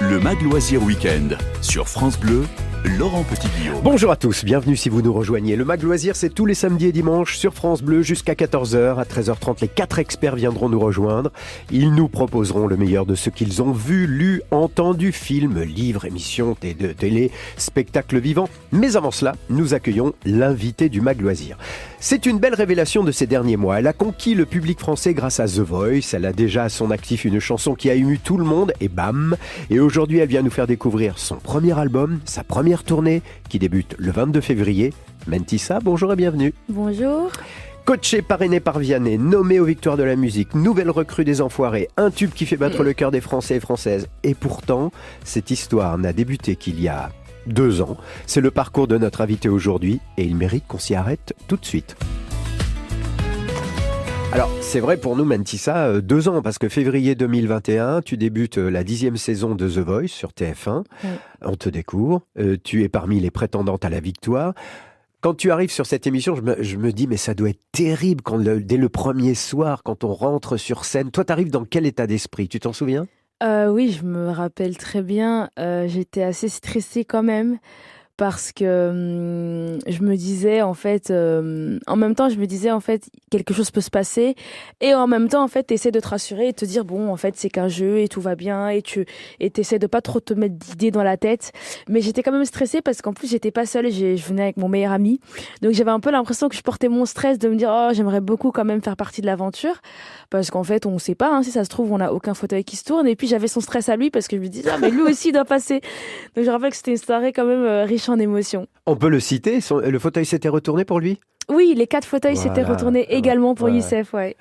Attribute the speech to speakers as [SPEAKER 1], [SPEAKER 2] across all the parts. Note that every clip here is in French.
[SPEAKER 1] Le Mag Loisir Week-end sur France Bleu, Laurent Petit-Guillaume.
[SPEAKER 2] Bonjour à tous, bienvenue si vous nous rejoignez. Le Mag Loisir, c'est tous les samedis et dimanches sur France Bleu jusqu'à 14h. À 13h30, les 4 experts viendront nous rejoindre. Ils nous proposeront le meilleur de ce qu'ils ont vu, lu, entendu, films, livres, émissions de télé, spectacles vivants. Mais avant cela, nous accueillons l'invité du Mag Loisir. C'est une belle révélation de ces derniers mois. Elle a conquis le public français grâce à The Voice. Elle a déjà à son actif une chanson qui a ému tout le monde et bam. Et aujourd'hui, elle vient nous faire découvrir son premier album, sa première tournée qui débute le 22 février. Mentissa, bonjour et bienvenue.
[SPEAKER 3] Bonjour.
[SPEAKER 2] Coachée, parrainée par Vianney, nommée aux Victoires de la musique, nouvelle recrue des Enfoirés, un tube qui fait battre le cœur des Français et Françaises. Et pourtant, cette histoire n'a débuté qu'il y a 2 ans. C'est le parcours de notre invité aujourd'hui et il mérite qu'on s'y arrête tout de suite. Alors, c'est vrai pour nous, Mentissa, 2 ans, parce que février 2021, tu débutes la 10e saison de The Voice sur TF1. Oui. On te découvre, tu es parmi les prétendantes à la victoire. Quand tu arrives sur cette émission, je me dis, mais ça doit être terrible dès le premier soir, quand on rentre sur scène. Toi, tu arrives dans quel état d'esprit? Tu t'en souviens?
[SPEAKER 3] Oui, je me rappelle très bien. J'étais assez stressée quand même parce que je me disais en fait, en même temps, quelque chose peut se passer et en même temps, en fait, t'essaies de te rassurer et te dire bon, en fait, c'est qu'un jeu et tout va bien et t'essaies de pas trop te mettre d'idées dans la tête. Mais j'étais quand même stressée parce qu'en plus, j'étais pas seule, je venais avec mon meilleur ami. Donc, j'avais un peu l'impression que je portais mon stress de me dire oh, j'aimerais beaucoup quand même faire partie de l'aventure parce qu'en fait, on sait pas, si ça se trouve, on a aucun fauteuil qui se tourne et puis j'avais son stress à lui parce que je me disais ah, mais lui aussi il doit passer. Donc, je rappelle que c'était une soirée quand même riche en émotions.
[SPEAKER 2] On peut le citer, le fauteuil s'était retourné pour lui?
[SPEAKER 3] Oui, les 4 fauteuils s'étaient retournés également pour Youssef, ouais.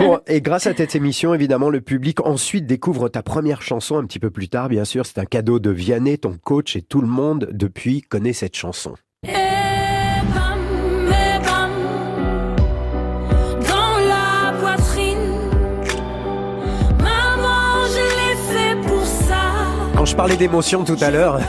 [SPEAKER 2] Bon, et grâce à cette émission, évidemment, le public ensuite découvre ta première chanson un petit peu plus tard, bien sûr. C'est un cadeau de Vianney, ton coach, et tout le monde, depuis, connaît cette chanson. Quand je parlais d'émotion tout à l'heure,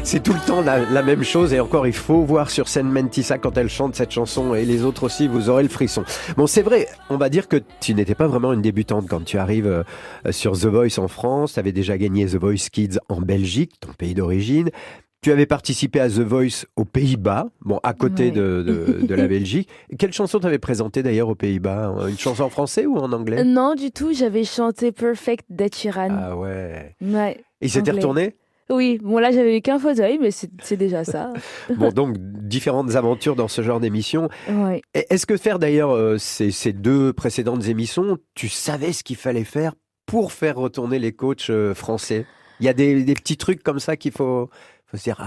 [SPEAKER 2] c'est tout le temps la même chose. Et encore, il faut voir sur scène Mentissa quand elle chante cette chanson et les autres aussi, vous aurez le frisson. Bon, c'est vrai, on va dire que tu n'étais pas vraiment une débutante quand tu arrives sur The Voice en France. Tu avais déjà gagné The Voice Kids en Belgique, ton pays d'origine. Tu avais participé à The Voice aux Pays-Bas, bon, à côté de la Belgique. Quelle chanson t'avais présentée d'ailleurs aux Pays-Bas? Une chanson en français ou en anglais?
[SPEAKER 3] Non, du tout. J'avais chanté Perfect d'Ed Sheeran.
[SPEAKER 2] Ah ouais.
[SPEAKER 3] Ouais.
[SPEAKER 2] Et il s'était retourné?
[SPEAKER 3] Oui, bon là j'avais eu qu'un fauteuil, mais c'est déjà ça.
[SPEAKER 2] Bon, donc différentes aventures dans ce genre d'émission.
[SPEAKER 3] Ouais.
[SPEAKER 2] Est-ce que faire d'ailleurs ces 2 précédentes émissions, tu savais ce qu'il fallait faire pour faire retourner les coachs français? Il y a des petits trucs comme ça qu'il faut se dire,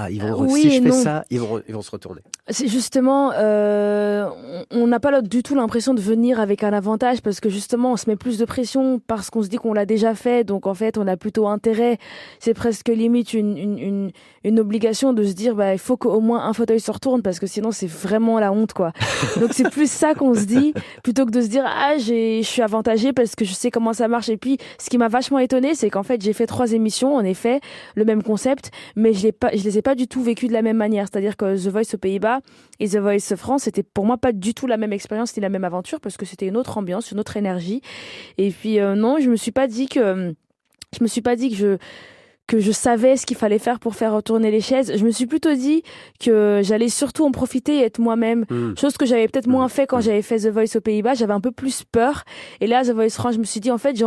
[SPEAKER 2] si je fais ça, ils vont se retourner.
[SPEAKER 3] C'est justement, on n'a pas du tout l'impression de venir avec un avantage parce que justement, on se met plus de pression parce qu'on se dit qu'on l'a déjà fait. Donc en fait, on a plutôt intérêt. C'est presque limite une obligation de se dire, il faut qu'au moins un fauteuil se retourne parce que sinon, c'est vraiment la honte, quoi. Donc c'est plus ça qu'on se dit plutôt que de se dire, je suis avantagée parce que je sais comment ça marche. Et puis, ce qui m'a vachement étonnée, c'est qu'en fait, j'ai fait 3 émissions, en effet, le même concept, mais je les ai pas du tout vécues de la même manière. C'est-à-dire que The Voice aux Pays-Bas et The Voice France, c'était pour moi pas du tout la même expérience ni la même aventure parce que c'était une autre ambiance, une autre énergie. Et puis non, je me suis pas dit que je savais ce qu'il fallait faire pour faire retourner les chaises. Je me suis plutôt dit que j'allais surtout en profiter et être moi-même. Chose que j'avais peut-être moins fait quand j'avais fait The Voice aux Pays-Bas. J'avais un peu plus peur. Et là, The Voice France, je me suis dit, en fait,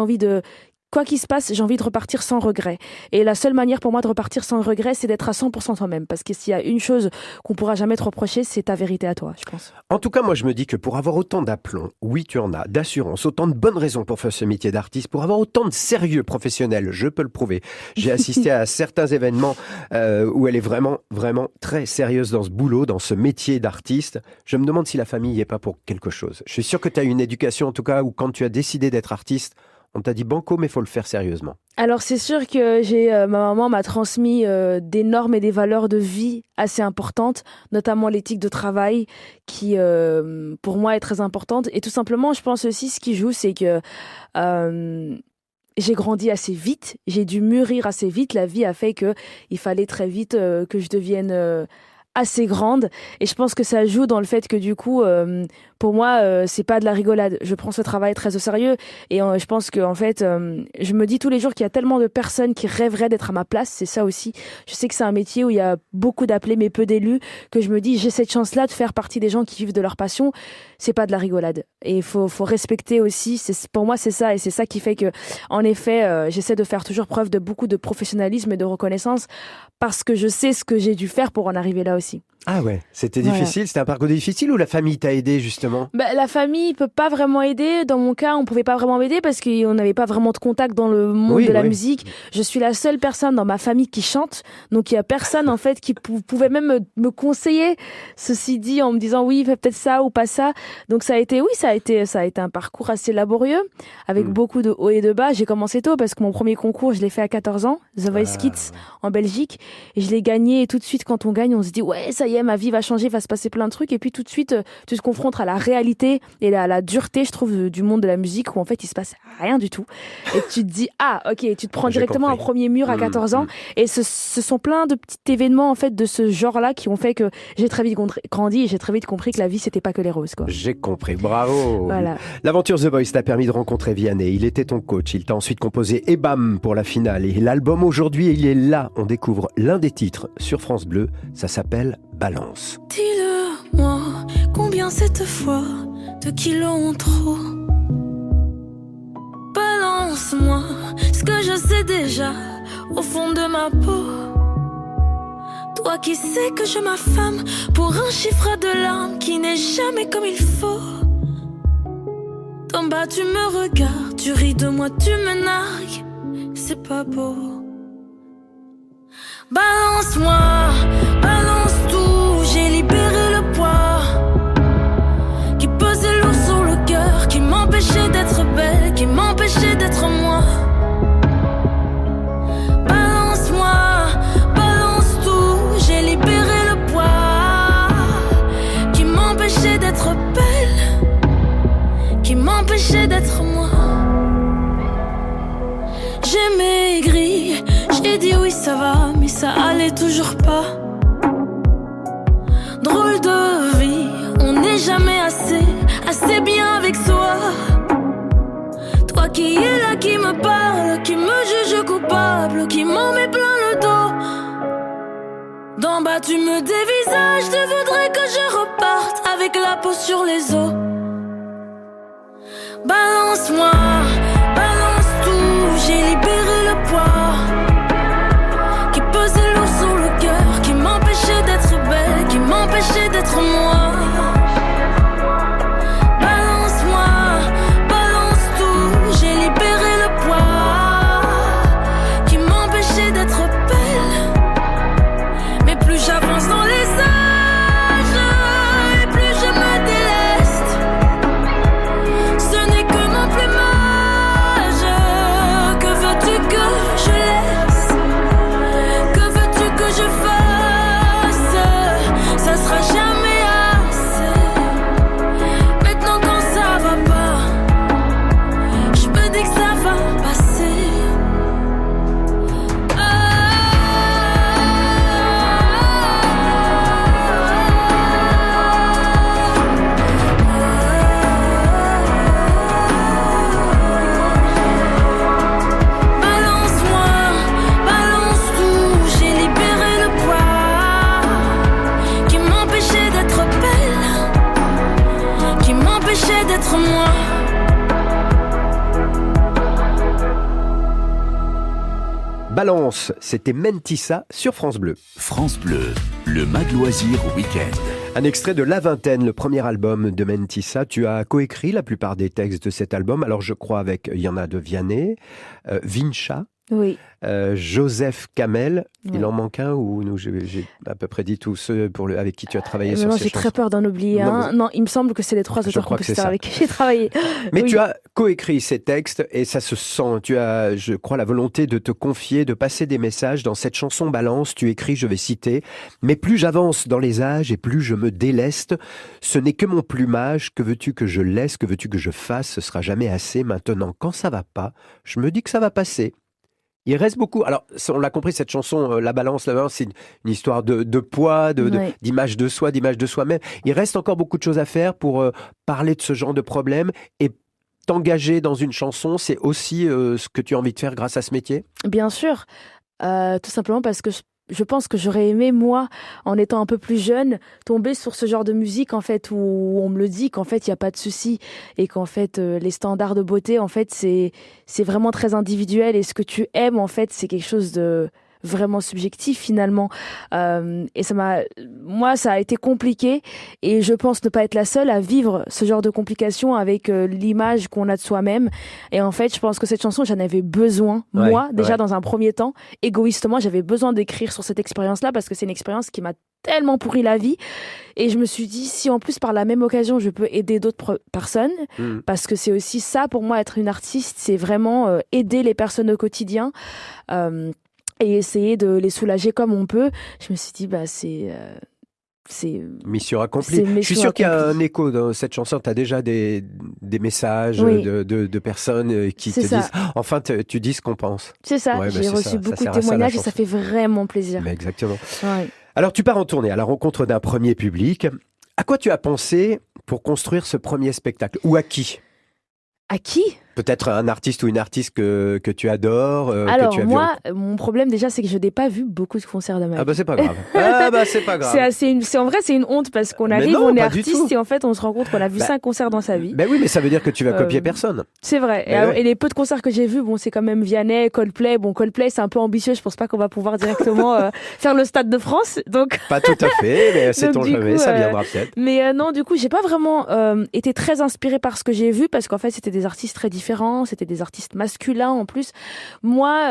[SPEAKER 3] quoi qu'il se passe, j'ai envie de repartir sans regret. Et la seule manière pour moi de repartir sans regret, c'est d'être à 100% toi-même. Parce que s'il y a une chose qu'on pourra jamais te reprocher, c'est ta vérité à toi, je pense.
[SPEAKER 2] En tout cas, moi, je me dis que pour avoir autant d'aplomb, oui, tu en as, d'assurance, autant de bonnes raisons pour faire ce métier d'artiste, pour avoir autant de sérieux professionnel, je peux le prouver. J'ai assisté à certains événements où elle est vraiment, vraiment très sérieuse dans ce boulot, dans ce métier d'artiste. Je me demande si la famille n'y est pas pour quelque chose. Je suis sûr que tu as une éducation, en tout cas, où quand tu as décidé d'être artiste, on t'a dit banco, mais il faut le faire sérieusement.
[SPEAKER 3] Alors c'est sûr que ma maman m'a transmis des normes et des valeurs de vie assez importantes, notamment l'éthique de travail qui pour moi est très importante. Et tout simplement, je pense aussi ce qui joue, c'est que j'ai grandi assez vite, j'ai dû mûrir assez vite. La vie a fait qu'il fallait très vite que je devienne assez grande. Et je pense que ça joue dans le fait que du coup, pour moi, c'est pas de la rigolade. Je prends ce travail très au sérieux et je pense que en fait, je me dis tous les jours qu'il y a tellement de personnes qui rêveraient d'être à ma place. C'est ça aussi. Je sais que c'est un métier où il y a beaucoup d'appelés mais peu d'élus. Que je me dis, j'ai cette chance-là de faire partie des gens qui vivent de leur passion. C'est pas de la rigolade. Et il faut respecter aussi. Pour moi, c'est ça et c'est ça qui fait que, en effet, j'essaie de faire toujours preuve de beaucoup de professionnalisme et de reconnaissance parce que je sais ce que j'ai dû faire pour en arriver là aussi.
[SPEAKER 2] Ah ouais, c'était difficile, c'était un parcours difficile ou la famille t'a aidé justement?
[SPEAKER 3] La famille peut pas vraiment aider. Dans mon cas, on pouvait pas vraiment m'aider parce qu'on n'avait pas vraiment de contact dans le monde de la musique. Je suis la seule personne dans ma famille qui chante, donc il y a personne en fait qui pouvait même me conseiller. Ceci dit, en me disant oui, fais peut-être ça ou pas ça. Donc ça a été un parcours assez laborieux avec beaucoup de hauts et de bas. J'ai commencé tôt parce que mon premier concours, je l'ai fait à 14 ans, The Voice Kids en Belgique, et je l'ai gagné. Et tout de suite, quand on gagne, on se dit ouais, ça y est, ma vie va changer, va se passer plein de trucs. Et puis tout de suite, tu te confrontes à la réalité et à la dureté, je trouve, du monde de la musique où en fait il se passe rien du tout. Et tu te dis ah ok, tu te prends directement un premier mur à 14 ans. Et ce sont plein de petits événements en fait de ce genre-là qui ont fait que j'ai très vite grandi et j'ai très vite compris que la vie c'était pas que les roses, quoi.
[SPEAKER 2] J'ai compris, bravo.
[SPEAKER 3] Voilà.
[SPEAKER 2] L'aventure The Voice t'a permis de rencontrer Vianney. Il était ton coach. Il t'a ensuite composé Et Bam pour la finale. Et l'album aujourd'hui, il est là. On découvre l'un des titres sur France Bleu. Ça s'appelle Balance.
[SPEAKER 4] Dis-le-moi, combien cette fois de kilos en trop? Balance-moi ce que je sais déjà au fond de ma peau. Toi qui sais que je m'affame pour un chiffre de larmes qui n'est jamais comme il faut. D'en bas tu me regardes, tu ris de moi, tu me nargues. C'est pas beau. Balance-moi, balance tout, j'ai libéré le poids qui pesait lourd sur le cœur, qui m'empêchait d'être belle, qui m'empêchait d'être moi. Balance-moi, balance tout, j'ai libéré le poids qui m'empêchait d'être belle, qui m'empêchait d'être moi. J'ai maigri, j'ai dit oui ça va, mais ça allait toujours pas. Drôle de vie, on n'est jamais assez bien avec soi. Toi qui es là, qui me parle, qui me juge coupable, qui m'en met plein le dos. D'en bas tu me dévisages, tu voudrais que je reparte avec la peau sur les os. Balance-moi, balance tout, j'ai libéré le poids qui pesait lourd sur le cœur, qui m'empêchait d'être belle, qui m'empêchait d'être moi. Balance-moi, balance tout, j'ai libéré le poids qui m'empêchait d'être belle. Mais plus j'avance dans les âges et plus je me déleste. Ce n'est que mon plumage, que veux-tu que je laisse? Que veux-tu que je fasse? Ça sera jamais assez. Maintenant quand ça va pas, je me dis que ça va passer. Balance-moi, balance tout, j'ai libéré le poids qui m'empêchait d'être belle, qui m'empêchait d'être moi.
[SPEAKER 2] Balance, c'était Mentissa sur France Bleu.
[SPEAKER 1] France Bleu, le Mag Loisir Week-end.
[SPEAKER 2] Un extrait de La Vingtaine, le premier album de Mentissa. Tu as coécrit la plupart des textes de cet album. Alors je crois avec, il y en a de Vianney, Vincha,
[SPEAKER 3] Oui.
[SPEAKER 2] Joseph Kamel. Il
[SPEAKER 3] Ouais.
[SPEAKER 2] en manque un ou j'ai à peu près dit tous ceux avec qui tu as travaillé sur
[SPEAKER 3] Non,
[SPEAKER 2] ces
[SPEAKER 3] j'ai
[SPEAKER 2] chansons.
[SPEAKER 3] très peur d'en oublier
[SPEAKER 2] Non,
[SPEAKER 3] un. Non, il me semble que c'est les 3
[SPEAKER 2] Je crois que c'est
[SPEAKER 3] auteurs-compositeurs
[SPEAKER 2] ça.
[SPEAKER 3] avec qui j'ai travaillé.
[SPEAKER 2] Mais
[SPEAKER 3] Oui.
[SPEAKER 2] tu as coécrit ces textes et ça se sent. Tu as, je crois, la volonté de te confier, de passer des messages. Dans cette chanson Balance, tu écris, je vais citer, « Mais plus j'avance dans les âges et plus je me déleste. Ce n'est que mon plumage. Que veux-tu que je laisse? Que veux-tu que je fasse? Ce sera jamais assez. Maintenant, quand ça va pas, je me dis que ça va passer. Il reste beaucoup. Alors, on l'a compris, cette chanson, La Balance, c'est une histoire de poids,
[SPEAKER 3] Ouais.
[SPEAKER 2] d'image de soi, d'image de soi-même. Il reste encore beaucoup de choses à faire pour parler de ce genre de problème et t'engager dans une chanson. C'est aussi ce que tu as envie de faire grâce à ce métier?
[SPEAKER 3] Bien sûr, tout simplement parce que je pense que j'aurais aimé, moi, en étant un peu plus jeune, tomber sur ce genre de musique, en fait, où on me le dit qu'en fait, il n'y a pas de souci et qu'en fait, les standards de beauté, en fait, c'est vraiment très individuel et ce que tu aimes, en fait, c'est quelque chose de vraiment subjectif finalement. Et moi, ça a été compliqué et je pense ne pas être la seule à vivre ce genre de complications avec l'image qu'on a de soi-même. Et en fait, je pense que cette chanson, j'en avais besoin,
[SPEAKER 2] Ouais,
[SPEAKER 3] moi, déjà
[SPEAKER 2] ouais.
[SPEAKER 3] dans un premier temps. Égoïstement, j'avais besoin d'écrire sur cette expérience-là parce que c'est une expérience qui m'a tellement pourri la vie. Et je me suis dit, si en plus par la même occasion, je peux aider d'autres personnes,
[SPEAKER 2] Mm.
[SPEAKER 3] parce que c'est aussi ça pour moi, être une artiste, c'est vraiment aider les personnes au quotidien. Et essayer de les soulager comme on peut. Je me suis dit, c'est
[SPEAKER 2] Mission accomplie.
[SPEAKER 3] C'est
[SPEAKER 2] Je suis
[SPEAKER 3] mission
[SPEAKER 2] sûr qu'il y a
[SPEAKER 3] accomplie.
[SPEAKER 2] un écho dans cette chanson. Tu as déjà des messages
[SPEAKER 3] Oui.
[SPEAKER 2] de personnes qui
[SPEAKER 3] C'est
[SPEAKER 2] te
[SPEAKER 3] ça.
[SPEAKER 2] disent « Enfin, tu dis ce qu'on pense
[SPEAKER 3] C'est ça,
[SPEAKER 2] Ouais, bah,
[SPEAKER 3] j'ai
[SPEAKER 2] c'est
[SPEAKER 3] reçu
[SPEAKER 2] ça. Ça
[SPEAKER 3] beaucoup de
[SPEAKER 2] sert à ça, la
[SPEAKER 3] témoignages et
[SPEAKER 2] chanson.
[SPEAKER 3] ça fait vraiment plaisir. ».
[SPEAKER 2] Mais exactement.
[SPEAKER 3] Ouais.
[SPEAKER 2] Alors, tu pars en tournée à la rencontre d'un premier public. À quoi tu as pensé pour construire ce premier spectacle? Ou à qui?
[SPEAKER 3] À qui?
[SPEAKER 2] Peut-être un artiste ou une artiste que tu adores, que
[SPEAKER 3] Alors
[SPEAKER 2] tu as vu
[SPEAKER 3] moi, mon problème déjà, c'est que je n'ai pas vu beaucoup de concerts de ma vie.
[SPEAKER 2] Ah bah c'est pas grave. Ah bah c'est pas grave.
[SPEAKER 3] En vrai, c'est une honte parce qu'on
[SPEAKER 2] Mais
[SPEAKER 3] arrive,
[SPEAKER 2] non,
[SPEAKER 3] on est
[SPEAKER 2] pas du
[SPEAKER 3] artiste
[SPEAKER 2] tout.
[SPEAKER 3] et en fait, on se rend compte qu'on a vu
[SPEAKER 2] Bah,
[SPEAKER 3] 5 concerts dans sa vie.
[SPEAKER 2] Ben oui, mais ça veut dire que tu vas copier
[SPEAKER 3] Euh,
[SPEAKER 2] personne.
[SPEAKER 3] C'est vrai.
[SPEAKER 2] Mais ouais.
[SPEAKER 3] Et les peu de concerts que j'ai vus, bon, c'est quand même Vianney, Coldplay. Bon, Coldplay, c'est un peu ambitieux. Je pense pas qu'on va pouvoir directement faire le Stade de France. Donc,
[SPEAKER 2] Pas tout à fait, mais sait-on
[SPEAKER 3] Donc, du
[SPEAKER 2] jamais,
[SPEAKER 3] coup,
[SPEAKER 2] ça viendra peut-être.
[SPEAKER 3] mais non, du coup, j'ai pas vraiment été très inspirée par ce que j'ai vu parce qu'en fait, c'était des artistes très différents, c'était des artistes masculins en plus. Moi,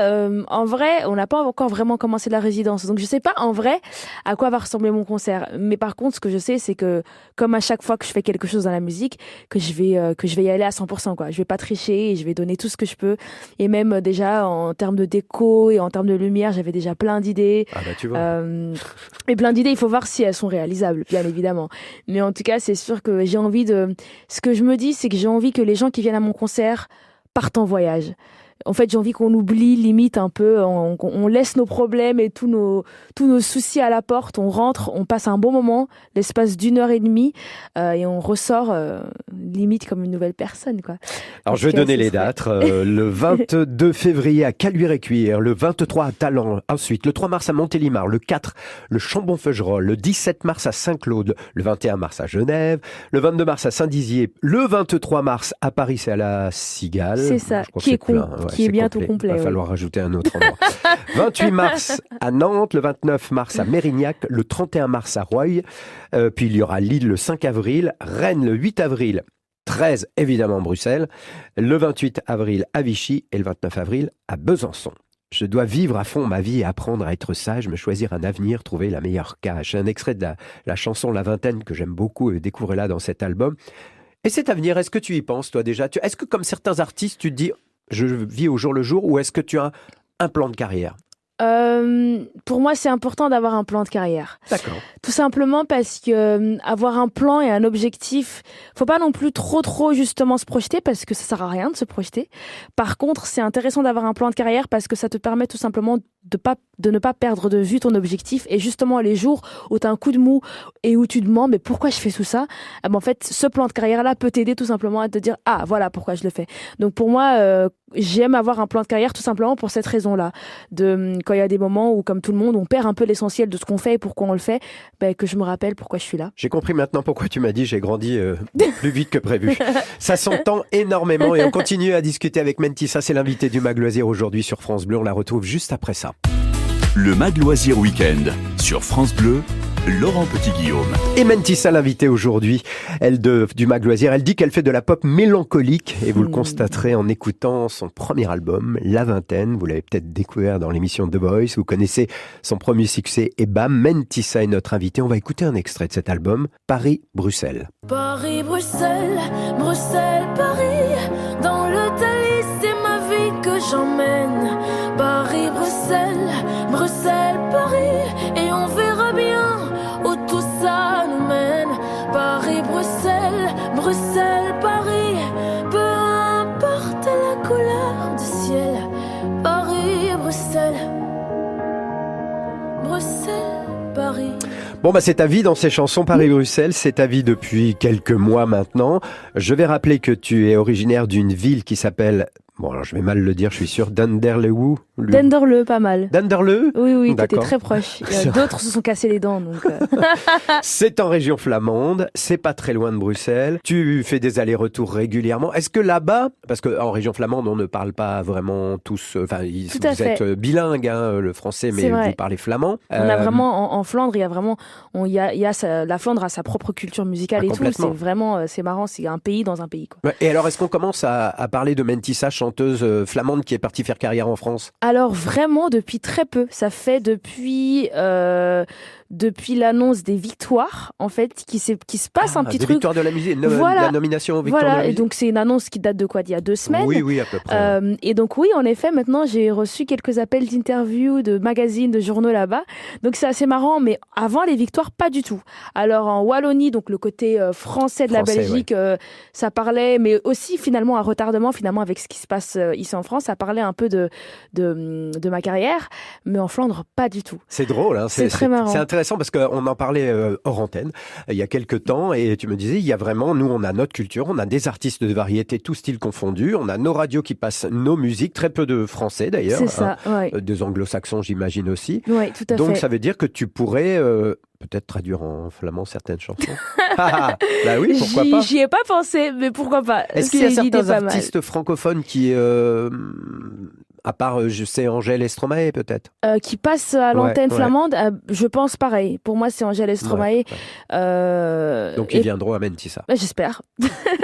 [SPEAKER 3] en vrai, on n'a pas encore vraiment commencé la résidence, donc je sais pas en vrai à quoi va ressembler mon concert. Mais par contre, ce que je sais, c'est que comme à chaque fois que je fais quelque chose dans la musique, que je vais y aller à 100%, quoi. Je vais pas tricher et je vais donner tout ce que je peux. Et même déjà en termes de déco et en termes de lumière, j'avais déjà plein d'idées.
[SPEAKER 2] Ah bah tu vois.
[SPEAKER 3] Et plein d'idées, il faut voir si elles sont réalisables, bien évidemment. Mais en tout cas, c'est sûr que j'ai envie de... Ce que je me dis, c'est que j'ai envie que les gens qui viennent à mon concert partent en voyage. En fait, j'ai envie qu'on oublie limite un peu, on laisse nos problèmes et tous nos soucis à la porte, on rentre, on passe un bon moment, l'espace d'1 heure et demie, et on ressort limite comme une nouvelle personne, quoi.
[SPEAKER 2] Alors je vais
[SPEAKER 3] Parce que
[SPEAKER 2] donner
[SPEAKER 3] ce
[SPEAKER 2] les
[SPEAKER 3] serait-
[SPEAKER 2] dates. Le 22 février à Caluire-et-Cuire, le 23 à Talent, ensuite le 3 mars à Montélimar, le 4 le Chambon-Feugerolles, le 17 mars à Saint-Claude, le 21 mars à Genève, le 22 mars à Saint-Dizier, le 23 mars à Paris, c'est à la Cigale.
[SPEAKER 3] C'est ça,
[SPEAKER 2] Je crois que
[SPEAKER 3] qui
[SPEAKER 2] c'est
[SPEAKER 3] est
[SPEAKER 2] plein,
[SPEAKER 3] qui est
[SPEAKER 2] c'est
[SPEAKER 3] bientôt complet,
[SPEAKER 2] Il va
[SPEAKER 3] oui.
[SPEAKER 2] falloir rajouter un autre endroit. 28 mars à Nantes, le 29 mars à Mérignac, le 31 mars à Roye, puis il y aura Lille le 5 avril, Rennes le 8 avril, 13 évidemment Bruxelles, le 28 avril à Vichy et le 29 avril à Besançon. Je dois vivre à fond ma vie et apprendre à être sage, me choisir un avenir, trouver la meilleure cache. Un extrait de la chanson La Vingtaine que j'aime beaucoup et découvrez-la dans cet album. Et cet avenir, est-ce que tu y penses toi déjà? Est-ce que comme certains artistes, tu te dis je vis au jour le jour ou est-ce que tu as un plan de carrière?
[SPEAKER 3] Pour moi, c'est important d'avoir un plan de carrière.
[SPEAKER 2] D'accord.
[SPEAKER 3] Tout simplement parce que avoir un plan et un objectif, faut pas non plus trop justement se projeter parce que ça sert à rien de se projeter. Par contre, c'est intéressant d'avoir un plan de carrière parce que ça te permet tout simplement de ne pas perdre de vue ton objectif et justement les jours où tu as un coup de mou et où tu te demandes mais pourquoi je fais tout ça, en fait ce plan de carrière là peut t'aider tout simplement à te dire ah voilà pourquoi je le fais. Donc pour moi j'aime avoir un plan de carrière tout simplement pour cette raison là, de quand il y a des moments où comme tout le monde on perd un peu l'essentiel de ce qu'on fait et pourquoi on le fait, que je me rappelle pourquoi je suis là.
[SPEAKER 2] J'ai compris maintenant pourquoi tu m'as dit j'ai grandi plus vite que prévu. Ça s'entend énormément et on continue à discuter avec Mentissa, c'est l'invité du Mag Loisir aujourd'hui sur France Bleu, on la retrouve juste après ça.
[SPEAKER 1] Le Mag Loisir Week-end sur France Bleu, Laurent Petit-Guillaume.
[SPEAKER 2] Et Mentissa, l'invitée aujourd'hui, du Mag Loisir, elle dit qu'elle fait de la pop mélancolique et vous le constaterez en écoutant son premier album, La Vingtaine. Vous l'avez peut-être découvert dans l'émission The Voice, vous connaissez son premier succès et bam, Mentissa est notre invitée. On va écouter un extrait de cet album, Paris-Bruxelles.
[SPEAKER 4] Paris, Bruxelles, Bruxelles, Paris. Dans le Thalys, c'est ma vie que j'emmène. Paris, Bruxelles, Bruxelles, Paris. Et on verra bien où tout ça nous mène. Paris, Bruxelles, Bruxelles, Paris. Peu importe la couleur du ciel. Paris, Bruxelles. Bruxelles, Paris.
[SPEAKER 2] Bon, c'est ta vie dans ces chansons Paris-Bruxelles, c'est ta vie depuis quelques mois maintenant. Je vais rappeler que tu es originaire d'une ville qui s'appelle, bon alors je vais mal le dire, je suis sûr, Denderleeuw.
[SPEAKER 3] Denderleeuw, pas mal.
[SPEAKER 2] Denderleeuw ?
[SPEAKER 3] Oui, t'étais
[SPEAKER 2] D'accord.
[SPEAKER 3] très proche. D'autres se sont cassés les dents, donc...
[SPEAKER 2] C'est en région flamande, c'est pas très loin de Bruxelles. Tu fais des allers-retours régulièrement. Est-ce que là-bas, parce qu'en région flamande, on ne parle pas vraiment tous, vous êtes bilingues, hein, le français, mais vous parlez flamand.
[SPEAKER 3] On a vraiment, en Flandre, il y a vraiment, la Flandre a sa propre culture musicale et tout. C'est vraiment, c'est marrant, c'est un pays dans un pays, quoi.
[SPEAKER 2] Et alors, est-ce qu'on commence à parler de Mentissa, chanteuse flamande qui est partie faire carrière en France ?
[SPEAKER 3] Alors vraiment depuis très peu, ça fait depuis l'annonce des victoires en fait qui se passe un petit truc.
[SPEAKER 2] Victoire de la musique, la nomination aux victoires de la musique.
[SPEAKER 3] Et donc c'est une annonce qui date de quoi, d'il y a 2 semaines.
[SPEAKER 2] Oui, à peu près.
[SPEAKER 3] Et donc oui, en effet, maintenant j'ai reçu quelques appels d'interviews, de magazines, de journaux là-bas. Donc c'est assez marrant, mais avant les victoires, pas du tout. Alors en Wallonie, donc le côté français de la Belgique, ça parlait, mais aussi finalement un retardement finalement avec ce qui se passe ici en France, ça parlait un peu de ma carrière, mais en Flandre, pas du tout.
[SPEAKER 2] C'est drôle, hein,
[SPEAKER 3] c'est très marrant.
[SPEAKER 2] C'est intéressant parce qu'on en parlait hors antenne il y a quelques temps et tu me disais, il y a vraiment, nous on a notre culture, on a des artistes de variété, tous styles confondus, on a nos radios qui passent nos musiques, très peu de français d'ailleurs.
[SPEAKER 3] C'est ça,
[SPEAKER 2] des anglo-saxons j'imagine aussi.
[SPEAKER 3] Oui, tout à fait.
[SPEAKER 2] Donc ça veut dire que tu pourrais... peut-être traduire en flamand certaines chansons. Bah oui, pourquoi pas.
[SPEAKER 3] J'y ai pas pensé, mais pourquoi pas.
[SPEAKER 2] Est-ce qu'il y a certains artistes francophones qui, à part, je sais, Angèle et Stromae peut-être,
[SPEAKER 3] qui passent à l'antenne flamande, je pense pareil. Pour moi, c'est Angèle et Stromae.
[SPEAKER 2] Donc ils viendront à Mentissa.
[SPEAKER 3] J'espère.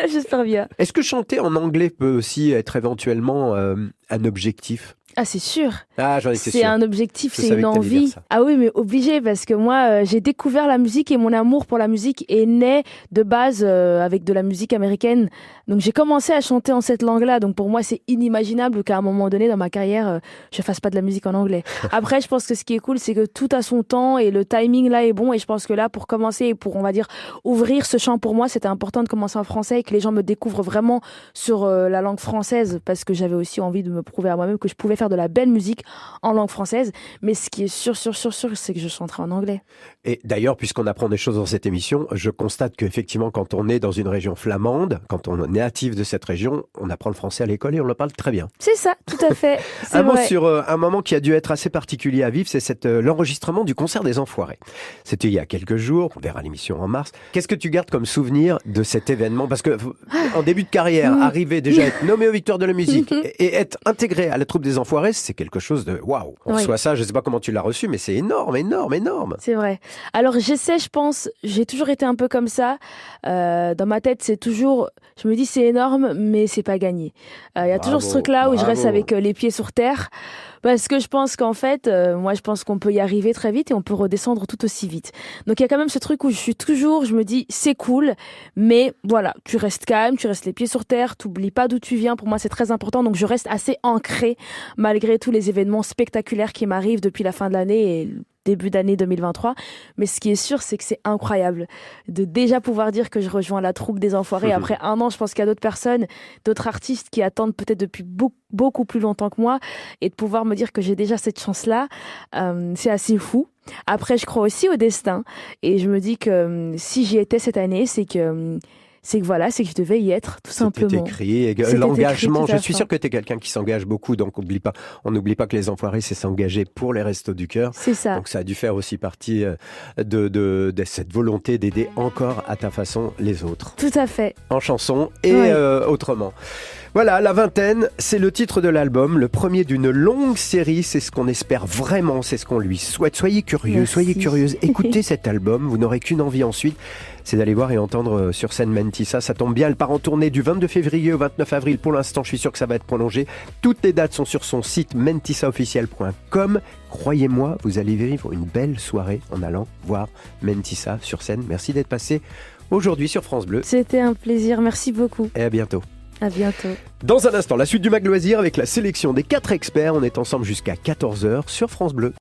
[SPEAKER 3] J'espère bien.
[SPEAKER 2] Est-ce que chanter en anglais peut aussi être éventuellement un objectif ?
[SPEAKER 3] Ah, c'est sûr.
[SPEAKER 2] Ah, j'en étais sûr.
[SPEAKER 3] C'est un objectif, c'est une envie. Ah oui, mais obligé, parce que moi, j'ai découvert la musique et mon amour pour la musique est né de base avec de la musique américaine. Donc j'ai commencé à chanter en cette langue-là. Donc pour moi, c'est inimaginable qu'à un moment donné dans ma carrière, je fasse pas de la musique en anglais. Après, je pense que ce qui est cool, c'est que tout a son temps et le timing là est bon. Et je pense que là, pour commencer et pour, on va dire, ouvrir ce champ pour moi, c'était important de commencer en français et que les gens me découvrent vraiment sur la langue française, parce que j'avais aussi envie de me prouver à moi-même que je pouvais faire de la belle musique en langue française. Mais ce qui est sûr, c'est que je chanterai en anglais.
[SPEAKER 2] Et d'ailleurs, puisqu'on apprend des choses dans cette émission, je constate qu'effectivement, quand on est dans une région flamande, quand on est natif de cette région, on apprend le français à l'école et on le parle très bien.
[SPEAKER 3] C'est ça, tout à fait.
[SPEAKER 2] Un mot sur un moment qui a dû être assez particulier à vivre, c'est l'enregistrement du concert des Enfoirés. C'était il y a quelques jours, on verra l'émission en mars. Qu'est-ce que tu gardes comme souvenir de cet événement ? Parce que en début de carrière, arriver déjà à être nommé aux Victoires de la musique et être intégré à la troupe des Enfoirés, c'est quelque chose de waouh. On reçoit ça, je ne sais pas comment tu l'as reçu, mais c'est énorme.
[SPEAKER 3] C'est vrai. Alors j'essaie, je pense, j'ai toujours été un peu comme ça. Dans ma tête, c'est toujours, je me dis c'est énorme, mais c'est pas gagné. Il y a toujours ce truc-là où je reste avec les pieds sur terre. Parce que je pense qu'en fait, moi je pense qu'on peut y arriver très vite et on peut redescendre tout aussi vite. Donc il y a quand même ce truc où je me dis c'est cool, mais voilà, tu restes calme, tu restes les pieds sur terre, t'oublies pas d'où tu viens. Pour moi c'est très important, donc je reste assez ancrée malgré tous les événements spectaculaires qui m'arrivent depuis la fin de l'année et début d'année 2023. Mais ce qui est sûr, c'est que c'est incroyable de déjà pouvoir dire que je rejoins la troupe des Enfoirés après un an. Je pense qu'il y a d'autres personnes, d'autres artistes qui attendent peut-être depuis beaucoup plus longtemps que moi, et de pouvoir me dire que j'ai déjà cette chance-là, c'est assez fou. Après, je crois aussi au destin et je me dis que si j'y étais cette année, c'est que je devais y être, tout simplement.
[SPEAKER 2] C'était écrit, et l'engagement, je suis sûr que tu es quelqu'un qui s'engage beaucoup, donc on n'oublie pas que les Enfoirés, c'est s'engager pour les Restos du Cœur.
[SPEAKER 3] C'est ça.
[SPEAKER 2] Donc ça a dû faire aussi partie de cette volonté d'aider encore à ta façon les autres.
[SPEAKER 3] Tout à fait.
[SPEAKER 2] En chanson et autrement. Voilà, La Vingtaine, c'est le titre de l'album, le premier d'une longue série, c'est ce qu'on espère vraiment, c'est ce qu'on lui souhaite. Soyez curieux, soyez curieuse, écoutez cet album, vous n'aurez qu'une envie ensuite, c'est d'aller voir et entendre sur scène Mentissa. Ça tombe bien, elle part en tournée du 22 février au 29 avril, pour l'instant je suis sûr que ça va être prolongé. Toutes les dates sont sur son site mentissaofficiel.com. Croyez-moi, vous allez vivre une belle soirée en allant voir Mentissa sur scène. Merci d'être passé aujourd'hui sur France Bleu.
[SPEAKER 3] C'était un plaisir, merci beaucoup.
[SPEAKER 2] Et à bientôt.
[SPEAKER 3] À bientôt.
[SPEAKER 2] Dans un instant, la suite du Mag Loisir avec la sélection des 4 experts. On est ensemble jusqu'à 14h sur France Bleu.